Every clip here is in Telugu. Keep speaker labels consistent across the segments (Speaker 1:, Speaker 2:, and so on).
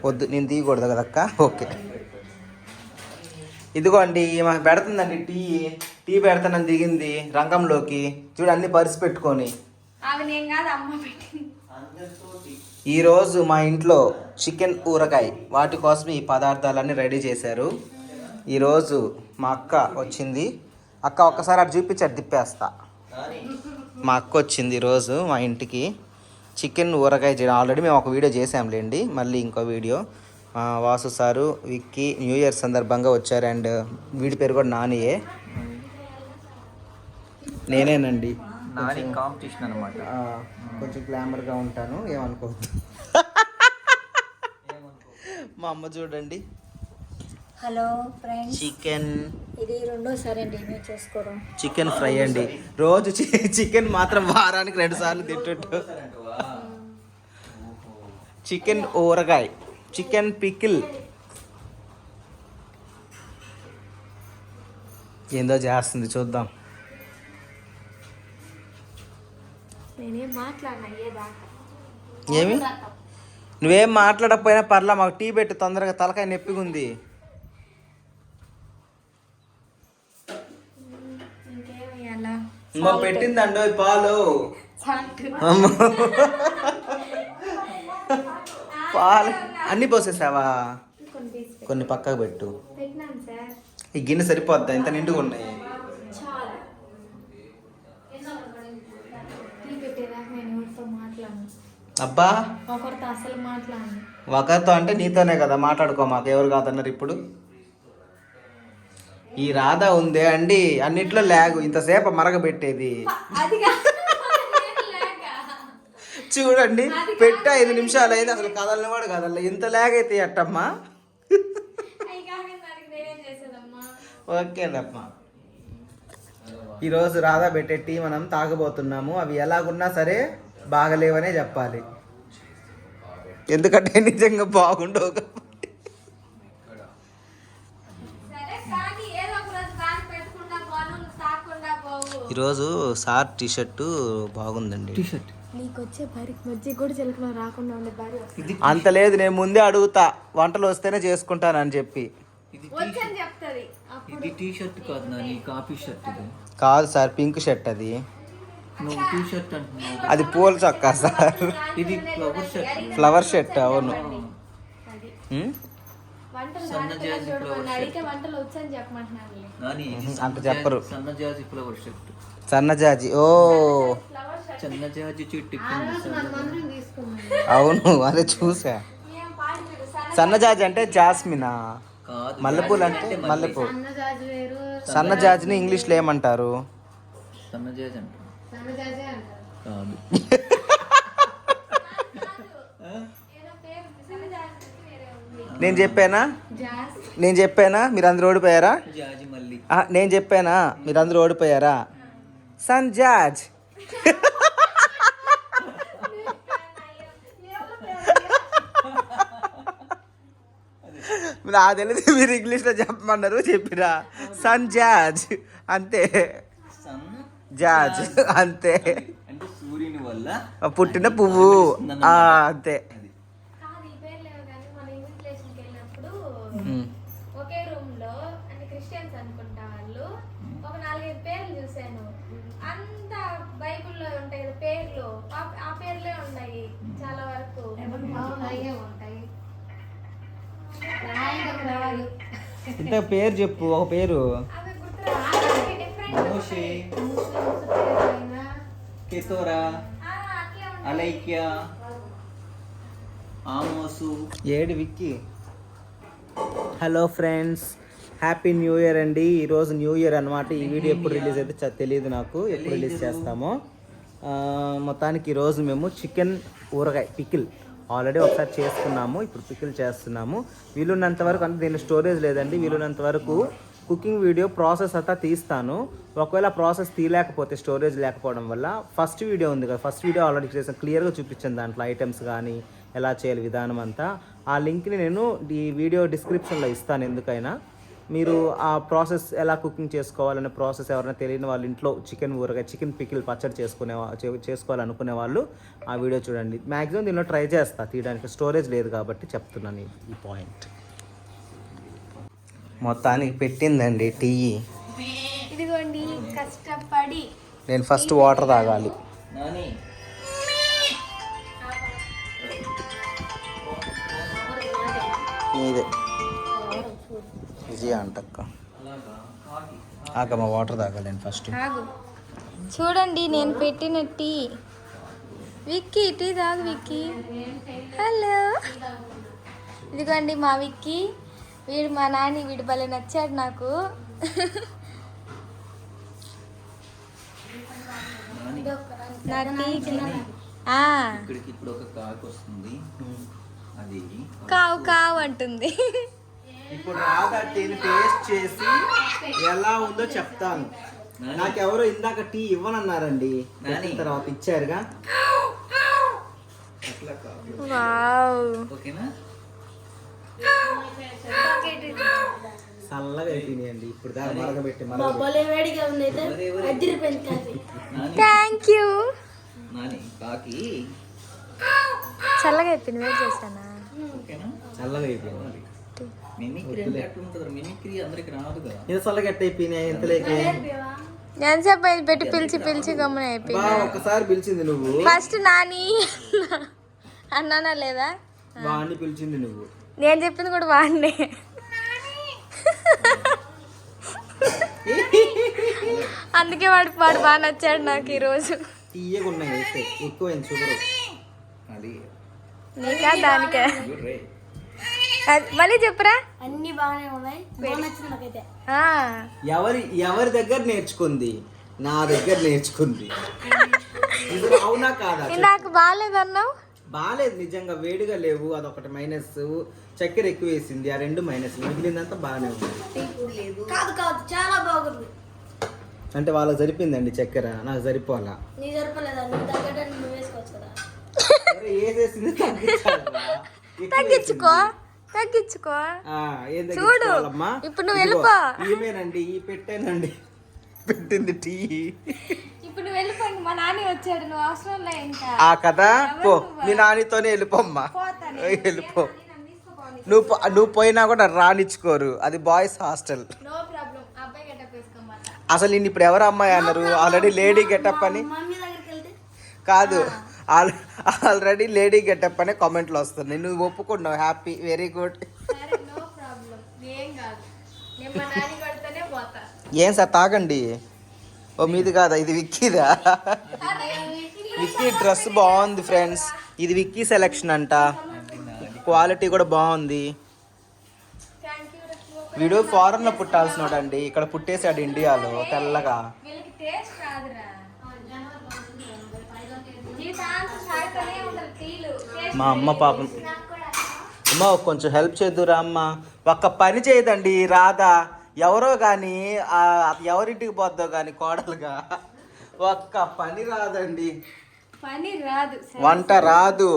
Speaker 1: వద్దు, నేను తీయకూడదు కదక్క. ఓకే, ఇదిగోండి మాకు పెడుతుందండి టీ పెడతానని దిగింది రంగంలోకి. చూడు అన్ని పరిసి పెట్టుకొని. ఈరోజు మా ఇంట్లో చికెన్ ఊరగాయ, వాటి కోసం ఈ పదార్థాలన్నీ రెడీ చేశారు. ఈరోజు మా అక్క వచ్చింది. అక్క ఒక్కసారి అటు చూపించారు, తిప్పేస్తా. మా అక్క వచ్చింది ఈరోజు మా ఇంటికి చికెన్ ఊరగాయ చేయడం. ఆల్రెడీ మేము ఒక వీడియో చేసాంలేండి, మళ్ళీ ఇంకో video. Vasu sir, Vicky new year సందర్భంగా వచ్చారు. అండ్ వీడి పేరు కూడా నానియే, నేనేనండి.
Speaker 2: నాని కాంపిటీషన్ అనమాట.
Speaker 1: కొంచెం గ్లామర్గా ఉంటాను, ఏమనుకోవద్దు. మా అమ్మ చూడండి.
Speaker 3: హలో ఫ్రెండ్స్,
Speaker 1: చికెన్
Speaker 3: ఇది రెండోసారి అండి నేను చేసుకోవడం.
Speaker 1: చికెన్ ఫ్రై అండి. రోజు చికెన్ మాత్రం వారానికి 2 సార్లు తింటుంటూ. చికెన్ ఊరగాయ, చికెన్ పికిల్, ఏందో చేస్తుంది చూద్దాం.
Speaker 3: నేనేం మాట్లాడినా
Speaker 1: ఏమి నువ్వేం మాట్లాడకపోయినా పర్లా, మాకు టీ పెట్టి తొందరగా, తలకాయ నొప్పిగా ఉంది. మాకు పెట్టిందండో పాలు. పాలు అన్నీ పోసేసావా? కొన్ని పక్కకు పెట్టు. ఈ గిన్నె సరిపోద్దా? ఇంత నిండుగా ఉన్నాయి. అబ్బా, ఒకరితో అంటే నీతోనే కదా మాట్లాడుకో, మాకు ఎవరు కాదన్నారు. ఇప్పుడు ఈ రాధా ఉందే అండి అన్నిట్లో లాగు, ఇంతసేపు మరగబెట్టేది. చూడండి, పెట్ట 5 నిమిషాలు అయింది, అసలు కదలని వాడు కదల. ఇంత లాగ్ అయితే అట్టమ్మా. ఓకేనమ్మా, ఈరోజు రాధా పెట్టే టీ మనం తాగబోతున్నాము. అవి ఎలాగున్నా సరే బాగలేవనే చెప్పాలి, ఎందుకంటే నిజంగా బాగుండవు. ఈరోజు సార్ టీషర్టు బాగుందండి. అంత లేదు, నేను ముందే అడుగుతా, వంటలు వస్తేనే చేసుకుంటానని చెప్పి.
Speaker 2: ఇది టీ షర్ట్ కాదు నాని, కాఫీ షర్ట్. ఇది
Speaker 1: కాదు సార్, పింక్ షర్ట్. అది
Speaker 2: నువ్వు టీ షర్ట్ అంటున్నావు,
Speaker 1: అది పూల చొక్కా సార్.
Speaker 2: ఇది ఫ్లవర్ షర్ట్.
Speaker 1: ఫ్లవర్ షర్ట్, అవును.
Speaker 2: సన్నజాజి ఫ్లవర్ షర్ట్ నాని,
Speaker 1: అంత చెప్పరు.
Speaker 2: సన్నజాజి ఫ్లవర్ షర్ట్.
Speaker 1: సన్నజాజి, ఓ
Speaker 2: సన్నజాజి చెట్టు.
Speaker 1: అవును, అదే చూసా. సన్నజాజి అంటే జాస్మినా? మల్లెపూలు అంటే మల్లెపూ. సన్నజాజిని ఇంగ్లీష్లో ఏమంటారు?
Speaker 2: సన్నజాజి అంటారు. కాదు,
Speaker 1: నేను చెప్పానా మీరు అందరూ ఓడిపోయారా?
Speaker 2: జాజి మల్లి.
Speaker 1: నేను చెప్పానా మీరు అందరూ ఓడిపోయారా? సన్జాజ్. నాకు తెలియదు, మీరు ఇంగ్లీష్లో చెప్పమన్నారు, చెప్పిరా. సన్జాజ్ అంతే, జాజ్ అంతే,
Speaker 2: అంటే సూర్యుని వల్ల
Speaker 1: పుట్టిన పువ్వు అంతే.
Speaker 3: ఒకే రూమ్ లో అంటే క్రిస్టియన్స్ అనుకుంటా వాళ్ళు, ఒక 4-5 పేర్లు చూసాను. అంత బైబిల్లో ఉంటాయి కదా పేర్లు, ఆ పేర్లే ఉన్నాయి చాలా వరకు.
Speaker 1: ఇంత పేరు చెప్పు, ఒక పేరు.
Speaker 2: మోషే, కెతోరా, అలైక్య, ఆమోసు.
Speaker 1: ఏడు Vicky. Hello friends, happy new year అండి. ఈరోజు న్యూ ఇయర్ అనమాట. ఈ వీడియో ఎప్పుడు రిలీజ్ అయితే తెలియదు నాకు, ఎప్పుడు రిలీజ్ చేస్తామో. మొత్తానికి ఈరోజు మేము చికెన్ ఊరగాయ పికిల్ ఆల్రెడీ ఒకసారి చేసుకున్నాము, ఇప్పుడు పికిల్ చేస్తున్నాము. వీలున్నంత వరకు, అంటే దీనిలో స్టోరేజ్ లేదండి, వీలున్నంత వరకు కుకింగ్ వీడియో ప్రాసెస్ అంతా తీస్తాను. ఒకవేళ ప్రాసెస్ తీయలేకపోతే, స్టోరేజ్ లేకపోవడం వల్ల, ఫస్ట్ వీడియో ఉంది కదా, ఫస్ట్ వీడియో ఆల్రెడీ చేసాను, క్లియర్గా చూపించాను దాంట్లో ఐటమ్స్ కానీ ఎలా చేయాలి విధానం అంతా. ఆ లింక్ని నేను ఈ వీడియో డిస్క్రిప్షన్లో ఇస్తాను, ఎందుకైనా మీరు ఆ ప్రాసెస్ ఎలా కుకింగ్ చేసుకోవాలనే ప్రాసెస్ ఎవరైనా తెలియని వాళ్ళ ఇంట్లో చికెన్ ఊరగా చికెన్ పికిల్ పచ్చడి చేసుకోవాలనుకునే వాళ్ళు ఆ వీడియో చూడండి. మ్యాక్సిమం దీనిలో ట్రై చేస్తా తీయడానికి, స్టోరేజ్ లేదు కాబట్టి చెప్తున్నాను ఈ పాయింట్. మొత్తానికి పెట్టిందండి టీ.
Speaker 3: ఇదిగోండి కష్టపడి
Speaker 1: నేను ఫస్ట్ వాటర్ తాగాలి.
Speaker 2: నాని
Speaker 1: ఇదే విజయ అంటక్క. ఆకమ్మ వాటర్ తాగాలి నేను ఫస్ట్.
Speaker 3: చూడండి నేను పెట్టిన టీ. విక్కీ టీ తాగు విక్కీ. హలో, ఇదిగోండి మా విక్కీ. వీడు మా నాని, వీడు భలే నచ్చాడు నాకు. నా టీకి
Speaker 2: ఇక్కడికి ఇప్పుడు ఒక కాకు వస్తుంది, అది
Speaker 3: కావు కావు అంటుంది.
Speaker 1: ఇప్పుడు రాగా టీని టేస్ట్ చేసి ఎలా ఉందో చెప్తాను. నాకెవరో ఇందాక టీ ఇవ్వనన్నారండి, తర్వాత ఇచ్చారుగా.
Speaker 3: వావ్,
Speaker 2: ఓకేనా?
Speaker 1: చల్లగా అయిపోయినాయండి ఇప్పుడు దాకా మరగబెట్టి.
Speaker 3: Thank you.
Speaker 2: నాని కాకి
Speaker 3: చల్లగా అయిపోయింది, వేడి చేశానా?
Speaker 2: ఓకేనా?
Speaker 1: చల్లగా అయిపోయింది.
Speaker 2: మిమిక్రీ అంటే ఎట్లుంటుంది? మిమిక్రీ అందరికి రాదు కదా.
Speaker 1: ఇది చల్లగా ఎట్ట అయిపోయినాయి ఇంతలేకే.
Speaker 3: ఎంతసేపు అయింది పెట్టి పిలిచి పిలిచి గమ్మున అయిపోయింది.
Speaker 1: ఒకసారి పిలిచింది నువ్వు,
Speaker 3: ఫస్ట్ నాని అన్నానా లేదా?
Speaker 1: వాడిని పిలిచింది నువ్వు.
Speaker 3: నేను చెప్పింది కూడా వాడినే. అందుకే వాడు బాగా నచ్చాడు నాకు ఈరోజు.
Speaker 1: తీయగా ఉన్నాయి అయితే ఎక్కువైంది షుగర్.
Speaker 2: అది
Speaker 3: నీకా దానికా? మళ్ళీ చెప్పురా.
Speaker 4: అన్ని బాగానే ఉన్నాయి, బాగా నచ్చింది నాకైతే.
Speaker 1: ఎవరి దగ్గర నేర్చుకుంది? నా దగ్గర నేర్చుకుంది. అవునా కాదా?
Speaker 3: నాకు బాగాలేదన్నావు.
Speaker 1: బాగాలేదు నిజంగా, వేడిగా లేవు, అదొకటి మైనస్. చక్కెర ఎక్కువ వేసింది, ఆ రెండు మైనస్. మిగిలిందంతా బాగానే ఉంది.
Speaker 4: కాదు కాదు, చాలా బాగుంది.
Speaker 1: అంటే వాళ్ళకి సరిపోయిందండి చక్కెర, నాకు సరిపోవాలా.
Speaker 4: నీ సరిపోలేదా? నువ్వు తగ్గట్టు నువ్వు వేసుకోవచ్చు కదా.
Speaker 1: వేసేసింది
Speaker 3: తగ్గించుకో తగ్గించుకో. చూడు ఇప్పుడు నువ్వు వెళ్ళిపో.
Speaker 1: ఏమేనండి ఈ పెట్టానండి, పెట్టింది టీ.
Speaker 3: ఇప్పుడు నువ్వు వెళ్ళిపోండి, మా నాని వచ్చాడు, నువ్వు అవసరం లే ఇంకా.
Speaker 1: ఆ కదా, పో మీ నానితోనే వెళ్ళిపోమ్మా, వెళ్ళిపో. నువ్వు పోయినా కూడా రానిచ్చుకోరు, అది బాయ్స్ హాస్టల్.
Speaker 3: నో ప్రాబ్లం, అబ్బాయి గెటప్ వేసుకోమాట.
Speaker 1: అసలు నేను ఇప్పుడు ఎవరు అమ్మాయి అన్నారు? ఆల్రెడీ లేడీ గెటప్ అని
Speaker 4: మమ్మీ దగ్గరికి వెళ్తే
Speaker 1: కాదు, ఆల్రెడీ లేడీ గెటప్ అనే కామెంట్లు వస్తున్నాయి. నువ్వు ఒప్పుకున్నావు, హ్యాపీ, వెరీ గుడ్.
Speaker 3: సరే నో ప్రాబ్లం, ఏం కాదు. నేను మా నాని కొడితేనే పోతా.
Speaker 1: ఏం సార్ తాగండి. ఓ మీది కాదా, ఇది విక్కీదా? విక్కీ డ్రెస్ బాగుంది ఫ్రెండ్స్, ఇది విక్కీ సెలెక్షన్ అంట, క్వాలిటీ కూడా బాగుంది. వీడు ఫారెన్ లో పుట్టాల్సినోడండి, ఇక్కడ పుట్టేశాడు ఇండియాలో తెల్లగా.
Speaker 3: వీళ్ళకి టేస్ట్ రాదురా, జీవితాంతం సాగుతూనే ఉంటారు టీలు.
Speaker 1: మా అమ్మ పాపం, అమ్మ కొంచెం హెల్ప్ చేద్దురా అమ్మ. ఒక్క పని చేయదండి రాధా, ఎవరో కానీ ఎవరింటికి పోద్దో కానీ కోడలుగా ఒక్క పని రాదండి.
Speaker 3: పని రాదు,
Speaker 1: వంట రాదు.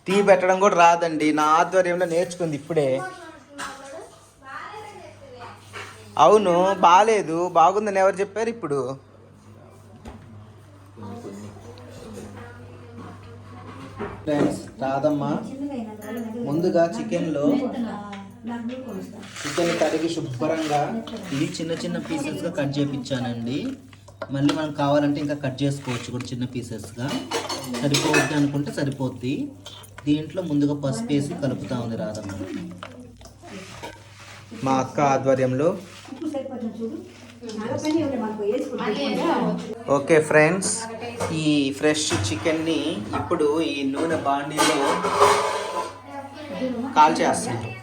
Speaker 1: టీ పెట్టడం కూడా రాదండి, నా ఆధ్వర్యంలో నేర్చుకుంది ఇప్పుడే. అవును బాగాలేదు, బాగుందని ఎవరు చెప్పారు ఇప్పుడు? ఫ్రెండ్స్ రాదమ్మ ముందుగా చికెన్ కడిగి శుభ్రంగా ఇది చిన్న చిన్న పీసెస్గా కట్ చేయించానండి. మళ్ళీ మనం కావాలంటే ఇంకా కట్ చేసుకోవచ్చు కూడా చిన్న పీసెస్గా. సరిపోద్ది అనుకుంటే సరిపోద్ది. దీంట్లో ముందుగా పసుపు వేసి కలుపుతా ఉంది రాదమ్మ, మా అక్క ఆధ్వర్యంలో. ఓకే ఫ్రెండ్స్, ఈ ఫ్రెష్ చికెన్ని ఇప్పుడు ఈ నూనె బాండీలో కాల్చేస్తున్నారు.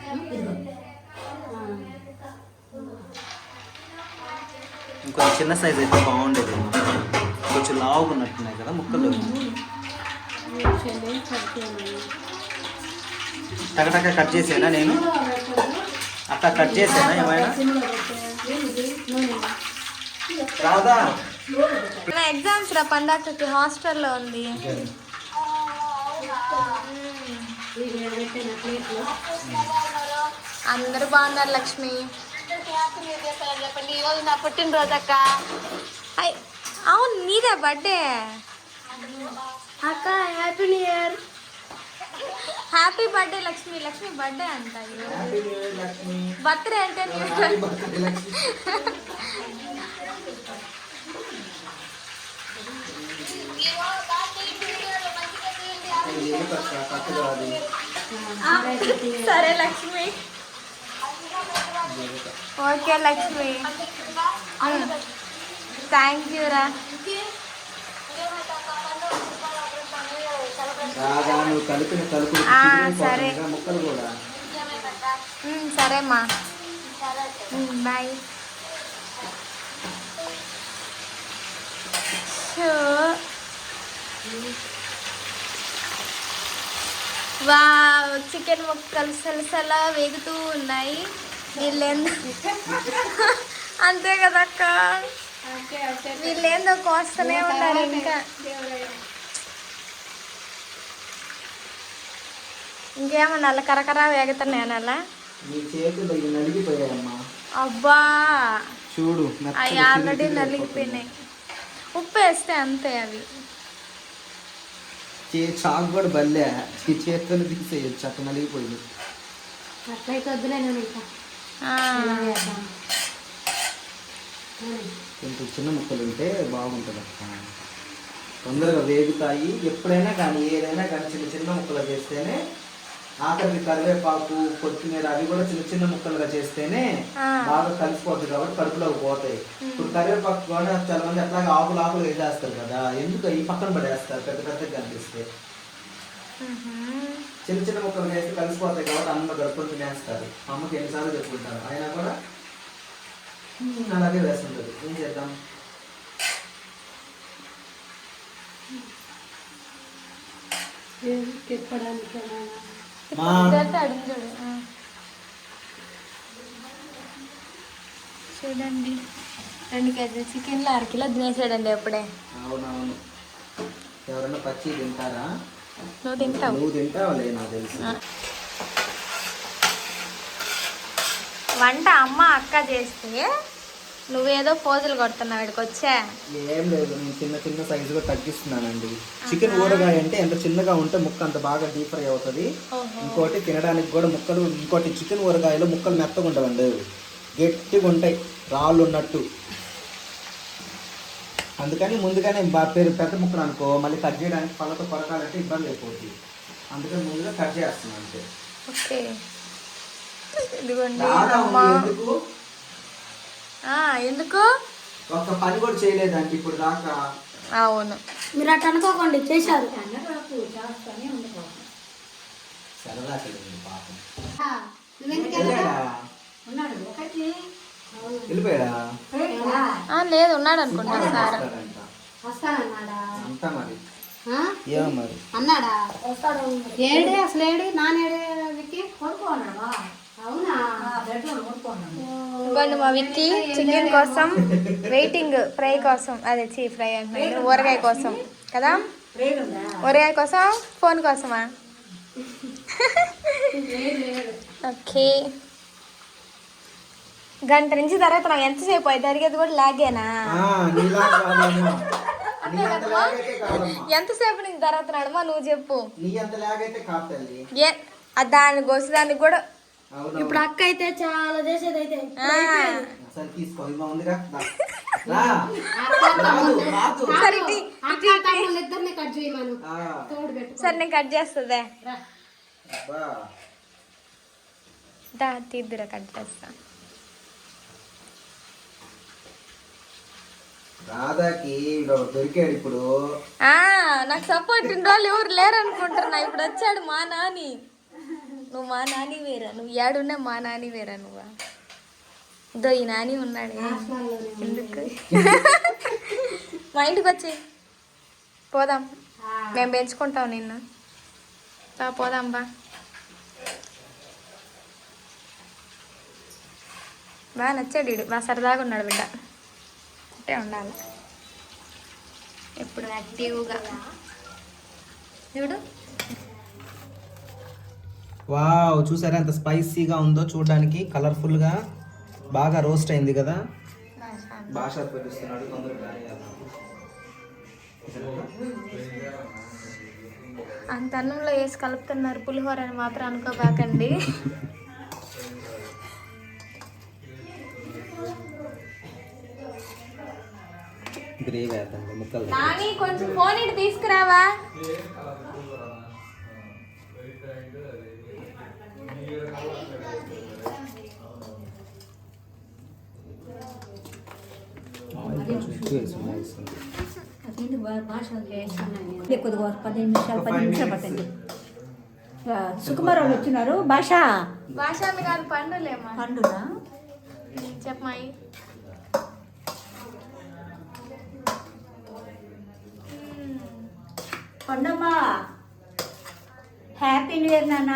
Speaker 1: ఇంకొంచెం చిన్న సైజ్ అయితే బాగుండేది, కొంచెం లావుగా ఉన్నట్టున్నాయి కదా ముక్కలు. టకటక కట్ చేసేనా నేను? అట్లా కట్ చేసేనా ఏమైనా? రాదా
Speaker 3: ఎగ్జామ్స్ రా, పండగకి హాస్టల్లో ఉంది. అందరూ బాగున్నారు లక్ష్మి. చెప్పండి ఈరోజు నా పుట్టినరోజు అక్క. అవును నీదే బర్త్డే
Speaker 4: అక్క happy new year.
Speaker 3: Happy birthday Lakshmi. Lakshmi birthday అంట బర్త్డే అంటే సరే Lakshmi. Okay Lakshmi, thank you రా.
Speaker 1: నువ్వు కలిపిన కలుపు
Speaker 3: సరే
Speaker 1: ముక్కలు కూడా.
Speaker 3: సరేమ్మా, బాయ్. వావ్, చికెన్ ముక్కలు సలసలా వేగుతూ ఉన్నాయి. వీళ్ళేందో అంతే కదక్క, వీళ్ళేందో కోస్తూనే ఉన్నారు ఇంకా. ఇంకేమో నల్ల కరకర వేగుతున్నాయి అలా.
Speaker 1: నీ చేతులు ఇవి నలిగిపోయాయమ్మా.
Speaker 3: అబ్బా
Speaker 1: చూడు,
Speaker 3: అవి ఆల్రెడీ నలిగిపోయినాయి. ఉప్పు వేస్తే అంతే అవి.
Speaker 1: చాకు కూడా బల్లే ఈ చేతులు తీసేయచ్చు, అట్లా నలిగిపోయింది.
Speaker 4: అట్లయితే వద్దులేను.
Speaker 1: కొంచెం చిన్న ముక్కలు ఉంటే బాగుంటుంది అక్క, తొందరగా వేగుతాయి. ఎప్పుడైనా కానీ ఏదైనా కానీ చిన్న చిన్న ముక్కలు చేస్తేనే, ఆఖరికి కరివేపాకు కొత్తిమీర అవి కూడా చిన్న చిన్న ముక్కలుగా చేస్తేనే బాగా కలిసిపోతుంది కాబట్టి కడుపులోకి పోతాయి. ఇప్పుడు కరివేపాకు కూడా చాలా మంది అట్లాగే ఆకులు ఆకులు వేసేస్తారు కదా, ఎందుకు ఈ పక్కన పడేస్తారు పెద్ద పెద్దగా కనిపిస్తే. చిన్న చిన్న ముక్కలు వేస్తే కలిసిపోతాయి కాబట్టి అన్నంలో గడుపుని తినేస్తారు. అమ్మకి ఎన్నిసార్లు చెప్పుకుంటారు, అయినా కూడా అలాగే వేస్తుంటుంది. ఏం చేద్దాం.
Speaker 3: చూడండి 2 కేజీలు చికెన్లో 1/2 కిలో తినేసాడండి అప్పుడే.
Speaker 1: అవునవును, ఎవరన్నా పచ్చి తింటారా?
Speaker 3: నువ్వు తింటావు.
Speaker 1: నువ్వు తింటావులే, నాకు తెలుసు.
Speaker 3: వంట అమ్మ అక్క చేస్తే నువ్వేదో పోజులు కొడుతున్నావు. ఇక్కడికి వచ్చా
Speaker 1: ఏం లేదు, నేను చిన్న చిన్న సైజుగా తగ్గిస్తున్నానండి. చికెన్ ఊరగాయ అంటే ఎంత చిన్నగా ఉంటే ముక్క అంత బాగా డీప్ ఫ్రై అవుతుంది. ఇంకోటి తినడానికి కూడా ముక్కలు, ఇంకోటి చికెన్ ఊరగాయలో ముక్కలు మెత్తగా ఉండవండి, గట్టిగా ఉంటాయి రాళ్ళు ఉన్నట్టు. అందుకని ముందుగానే పెద్ద ముక్కలు అనుకో మళ్ళీ కట్ చేయడానికి పళ్ళతో కొరకాలంటే ఇబ్బంది అయిపోతుంది. అందుకని ముందుగా కట్ చేస్తున్నాను అంతే.
Speaker 3: ఓకే, ఇదిగోండి. ఎందుకు
Speaker 1: ఒక్క పని కూడా చేయలేదండి ఇప్పుడు దాకా.
Speaker 3: అవును,
Speaker 4: మీరు అట్లా అనుకోకండి, చేశారు.
Speaker 1: సరదా కలిగింది పాపం. వెళ్ళిపోయాడా?
Speaker 3: లేదు, ఉన్నాడు అనుకుంటా సార్.
Speaker 1: అంతా మరి ఏమో మరి
Speaker 4: అన్నాడా ఏడే అసలు ఏడు నానేడే కొడుకోన్నావా? అవునా?
Speaker 3: ఇవ్వండి మా విక్కీ చికెన్ కోసం వెయిటింగ్, ఫ్రై కోసం. అదే ఫ్రై అంటున్నాడు, ఊరగాయ కోసం కదా. ఊరగాయ కోసం, ఫోన్ కోసమా? ఓకే, గంట నుంచి తర్వాత ఎంతసేపు అయి జరిగేది కూడా లాగేనా? ఎంతసేపు నుంచి జరుగుతున్నాడమ్మా నువ్వు చెప్పు. దాని గోసేదానికి కూడా
Speaker 4: ఇప్పుడు అక్క అయితే చాలా చేసేది అయితే.
Speaker 3: సరే నేను కట్ చేస్తుందే, తీద్దురా కట్ చేస్తా.
Speaker 1: రాధాకి దొరికాడు ఇప్పుడు.
Speaker 3: నాకు సపోర్ట్ ఇన్ని రోజులు ఎవరు లేరు అనుకుంటున్నా, ఇప్పుడు వచ్చాడు మా నాని. నువ్వు మా నాని వేరా, నువ్వు ఏడున్నా మా నాని వేరా నువ్వా? ఇదో ఈ నాని ఉన్నాడే ఎందుకు. మా ఇంటికి వచ్చి పోదాం, మేము పెంచుకుంటాం నిన్ను. పోదాం బా. బాగా నచ్చాడు వీడు, బాగా సరదాగా ఉన్నాడు బిడ్డ. అంటే ఉండాలి ఎప్పుడు యాక్టివ్గా. చూడు
Speaker 1: వావ్, చూసారా ఎంత స్పైసీగా ఉందో చూడడానికి, కలర్ఫుల్గా బాగా రోస్ట్ అయింది కదా. భాష పిలుస్తున్నాడు, తొందరగా
Speaker 3: అంత అన్నంలో వేసి కలుపుతున్నారు పులిహోర అని మాత్రం అనుకోబాకండి.
Speaker 1: గ్రేవీ వేద్దాం ముక్కలు.
Speaker 3: నాని కొంచెం ఫోన్ ఇటు తీసుకురావా.
Speaker 1: కొంచెం ఎక్కువ వేసి వేసింది.
Speaker 5: కొద్దిగా 15 నిమిషాలు పట్టండి. సుకుమార్ వాళ్ళు వచ్చినారు. భాష
Speaker 3: భాషాన్ని కాదు పండులేమా.
Speaker 5: పండునా
Speaker 3: చెప్పమాయి.
Speaker 5: పండమ్మా, హ్యాపీ న్యూ ఇయర్ నాన్న.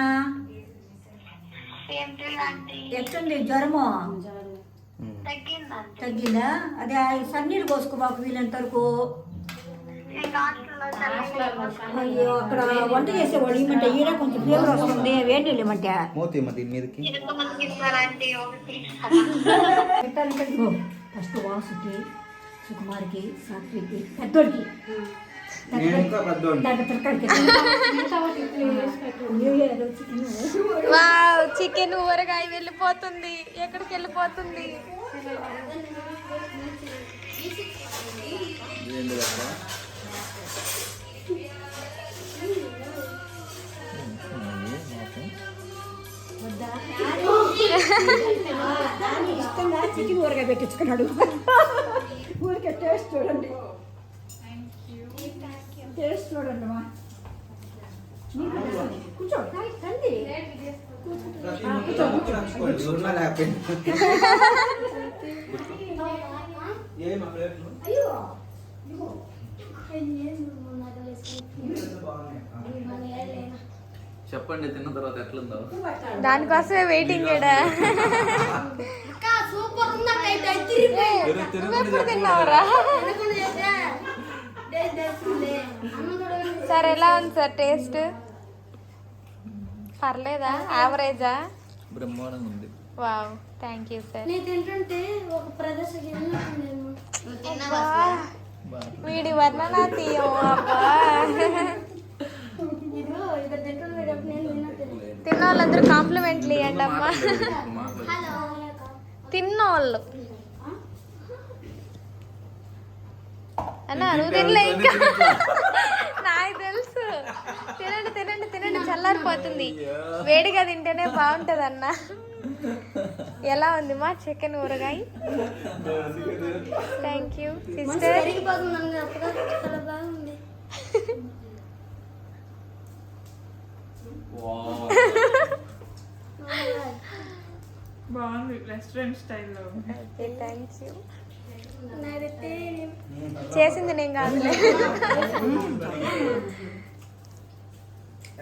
Speaker 5: ఎట్లుంది జ్వరము? తగ్గిందా? అదే సన్నీళ్ళు పోసుకోబాకు వీలంత వరకు. అయ్యో, అక్కడ వంట చేసేవాడు ఏమంటే ఈడ కొంచెం ఫీవర్ వస్తుంది, వేడి నీళ్ళు ఏమంటే
Speaker 1: మూతి దీని మీదకి
Speaker 5: ఫస్ట్ వాసుకి, సుకుమార్కి, సాత్వికి, పెద్దోడికి
Speaker 3: వావ్, చికెన్ ఊరగాయ వెళ్ళిపోతుంది. ఎక్కడికి వెళ్ళిపోతుంది?
Speaker 5: ఇష్టంగా చికెన్ ఊరగాయ పెట్టించుకున్నాడు. ఊరికే టేస్ట్ చూడండి, టేస్ట్ చూడండి అమ్మా. కూర్చో తండి.
Speaker 2: చెప్పండి తిన్న తర్వాత ఎట్లుందో.
Speaker 3: దానికోసమే వెయిటింగ్.
Speaker 4: సూపర్
Speaker 3: ఎప్పుడు తిన్నావురా? సార్ ఎలా ఉంది సార్ టేస్ట్? పర్లేదా? యావరేజా?
Speaker 2: బ్రహ్మాండంగా ఉంది.
Speaker 3: Wow, thank you sir.
Speaker 4: నేను తింటుంటే ఒక ప్రదర్శన
Speaker 3: వీడి వర్ణనాతీయం. అబ్బా, తిన్న వాళ్ళందరూ కాంప్లిమెంట్లు ఇవ్వండి అమ్మా. తిన్నోళ్ళు అన్నా, నువ్వు తినలే ఇంకా. నాకు తెలుసు. తినండి తినండి తినండి, చల్లారిపోతుంది. వేడిగా తింటేనే బాగుంటది అన్న. ఎలా ఉంది మా చికెన్ ఊరగాయ? Thank you sister.
Speaker 6: బాగుంది, రెస్టారెంట్ స్టైల్లో.
Speaker 3: Okay, thank you. చేసింది నేను కాదులే.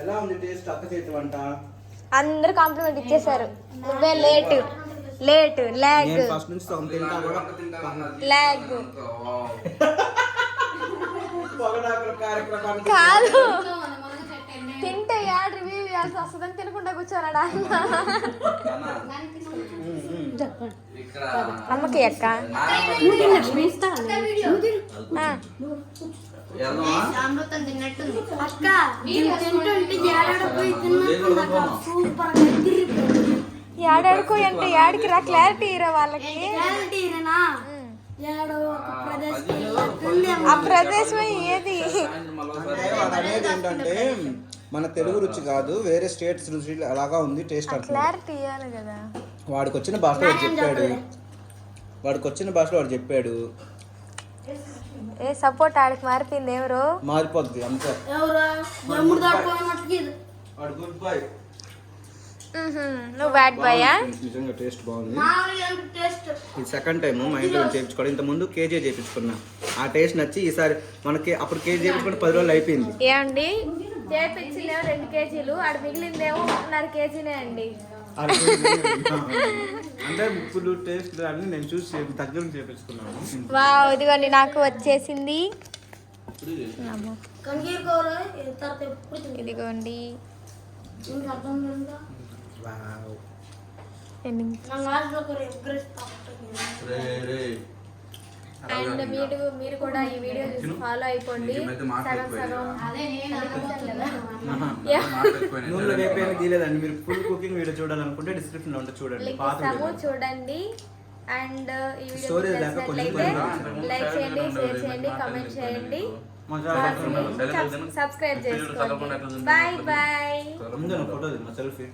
Speaker 1: ఎలా ఉంది టేస్ట్ అక్క చేతి వంట?
Speaker 3: అందరు కాంప్లిమెంట్ ఇచ్చేసారు. నువ్వే లేట్ లేట్ లాగ్
Speaker 1: ఫస్ట్ నుంచి సగం తింటా కూడా
Speaker 3: లాగ్ కాదు. తింటే యాడ్ రివ్యూ చేయాల్సి వస్తుందని తినకుండా కూర్చోరాడా అమ్మకి అక్క. ఏడాడుకో అంటే యాడికి రా, క్లారిటీ ఇరా వాళ్ళకి. ఆ ప్రదేశం ఏది?
Speaker 1: అనేది ఏంటంటే మన తెలుగు రుచి కాదు, వేరే స్టేట్స్ రుచి అలాగా ఉంది టేస్ట్.
Speaker 3: క్లారిటీ ఇవ్వాలి కదా.
Speaker 1: వాడికి వచ్చిన భాషలో వాడు చెప్పాడు.
Speaker 3: ఏ సపోర్ట్ ఆడికి మారిపోయింది. ఎవరు
Speaker 1: మారిపోద్ది అంతే.
Speaker 3: నువ్వు బ్యాడ్ బాయా?
Speaker 1: నిజంగా టేస్ట్ బాగుంది. ఇది సెకండ్ టైం మా ఇంట్లో చేయించుకోవడం. ఇంత ముందు కేజీ చేయించుకున్నా, ఆ టేస్ట్ నచ్చి ఈసారి మనకి అప్పుడు కేజీ చేయించుకుంటే 10 రోజులు అయిపోయింది.
Speaker 3: ఏమండి చేయించిందేమో 2 కేజీలు, ఆడ మిగిలిందేమో 1.5 కేజీనే అండి.
Speaker 1: అంటే ఇప్పుడు టేస్ట్ అన్ని నేను చూసి దగ్గర నుంచి చేయించుకున్నాను.
Speaker 3: వావ్, ఇదిగోండి నాకు వచ్చేసింది. ఇదిగోండి
Speaker 4: ఇంకా అర్థం లేదా
Speaker 1: వావ్.
Speaker 4: నా లాస్ట్లో ఒక ఎంకరేజ్
Speaker 3: అండ్ మీరు కూడా ఈ వీడియో చూసి ఫాలో అయిపోండి. సగం సగం
Speaker 1: నూనెలో వేపేది గీలేదండి. మీరు ఫుల్ కుకింగ్ వీడియో చూడాలనుకుంటే డిస్క్రిప్షన్ లో ఉంటుంది, చూడండి.
Speaker 3: లింక్
Speaker 1: పాత
Speaker 3: ఇస్తాము,
Speaker 1: వీడియో.
Speaker 3: చూడండి. అండ్ ఈ వీడియో
Speaker 1: Stories లేక
Speaker 3: నచ్చినట్లయితే
Speaker 1: కొంచెం
Speaker 3: లైక్ చేయండి, షేర్ చేయండి, కామెంట్ చేయండి, సబ్స్క్రైబ్ చేసుకోండి. Bye bye.
Speaker 1: ముందు ఫోటో సెల్ఫీ